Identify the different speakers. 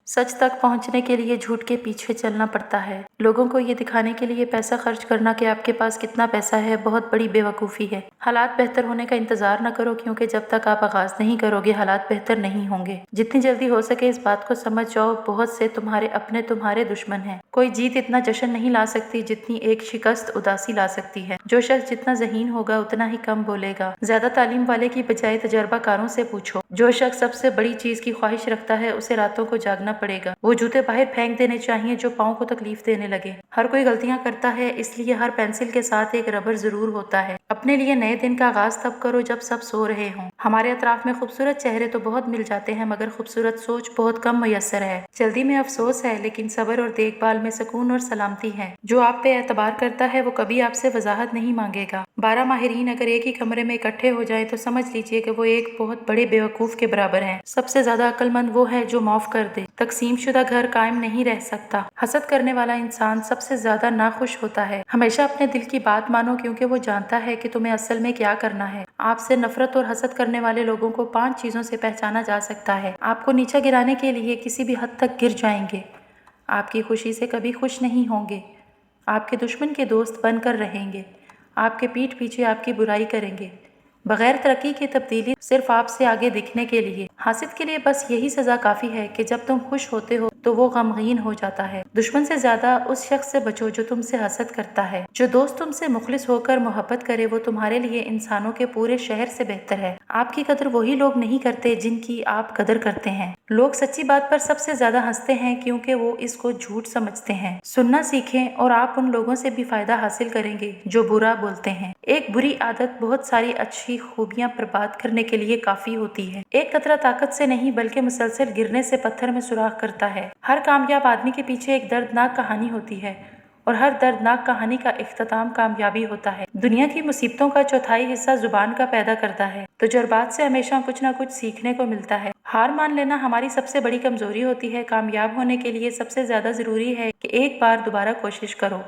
Speaker 1: सच तक पहुंचने के लिए झूठ के पीछे चलना पड़ता है। लोगों को ये दिखाने के लिए पैसा खर्च करना कि आपके पास कितना पैसा है बहुत बड़ी बेवकूफ़ी है। हालात बेहतर होने का इंतजार न करो, क्योंकि जब तक आप आगाज नहीं करोगे हालात बेहतर नहीं होंगे। जितनी जल्दी हो सके इस बात को समझ जाओ, बहुत से तुम्हारे अपने तुम्हारे दुश्मन हैं। कोई जीत इतना जश्न नहीं ला सकती जितनी एक शिकस्त उदासी ला सकती है। जो शख्स जितना ज़हीन होगा उतना ही कम बोलेगा। ज्यादा तालीम वाले की बजाय तजर्बाकारों से पूछो। जो शख्स सबसे बड़ी चीज की ख्वाहिश रखता है उसे रातों को जागना पड़ेगा। वो जूते बाहर फेंक देने चाहिए जो पाँव को तकलीफ देने लगे। हर कोई गलतियां करता है, इसलिए हर पेंसिल के साथ एक रबर जरूर होता है। अपने लिए नए दिन का आगाज तब करो जब सब सो रहे हों। हमारे अतराफ में खूबसूरत चेहरे तो बहुत मिल जाते हैं, मगर खूबसूरत सोच बहुत कम मुयस्सर है। जल्दी में अफसोस है, लेकिन सब्र और देखभाल में सुकून और सलामती है। जो आप पे एतबार करता है वो कभी आपसे वजाहत नहीं मांगेगा। 12 माहिरीन अगर एक ही कमरे में इकट्ठे हो जाएं तो समझ लीजिए कि वो एक बहुत बड़े बेवकूफ के बराबर हैं। सबसे ज्यादा अक्लमंद वो है जो माफ कर दे। तकसीम शुदा घर कायम नहीं रह सकता। हसद करने वाला इंसान सबसे ज्यादा नाखुश होता है। हमेशा अपने दिल की बात मानो, क्योंकि वो जानता है कि तुम्हें असल में क्या करना है। आपसे नफरत और हसद करने वाले लोगों को 5 चीजों से पहचाना जा सकता है। आपको नीचा गिराने के लिए किसी भी हद तक गिर जाएंगे। आपकी खुशी से कभी खुश नहीं होंगे। आपके दुश्मन के दोस्त बनकर रहेंगे। आपके पीठ पीछे आपकी बुराई करेंगे। बगैर तरक्की की तब्दीली सिर्फ आपसे आगे दिखने के लिए। हासिद के लिए बस यही सजा काफी है कि जब तुम खुश होते हो तो वो गमगीन हो जाता है। दुश्मन से ज्यादा उस शख्स से बचो जो तुमसे हसद करता है। जो दोस्त तुमसे मुखलिस होकर मोहब्बत करे वो तुम्हारे लिए इंसानों के पूरे शहर से बेहतर है। आपकी कदर वही लोग नहीं करते जिनकी आप कदर करते हैं। लोग सच्ची बात पर सबसे ज्यादा हंसते हैं क्योंकि वो इसको झूठ समझते हैं। सुनना सीखें और आप उन लोगों से भी फायदा हासिल करेंगे जो बुरा बोलते हैं। एक बुरी आदत बहुत सारी अच्छी खूबियां बर्बाद करने के लिए काफी होती है। एक कतरा ताकत से नहीं बल्कि मुसलसल गिरने से पत्थर में सुराख करता है। हर कामयाब आदमी के पीछे एक दर्दनाक कहानी होती है और हर दर्दनाक कहानी का इख्तिताम कामयाबी होता है। दुनिया की मुसीबतों का चौथाई हिस्सा जुबान का पैदा करता है। तजुर्बात से हमेशा कुछ ना कुछ सीखने को मिलता है। हार मान लेना हमारी सबसे बड़ी कमजोरी होती है। कामयाब होने के लिए सबसे ज्यादा जरूरी है कि एक बार दोबारा कोशिश करो।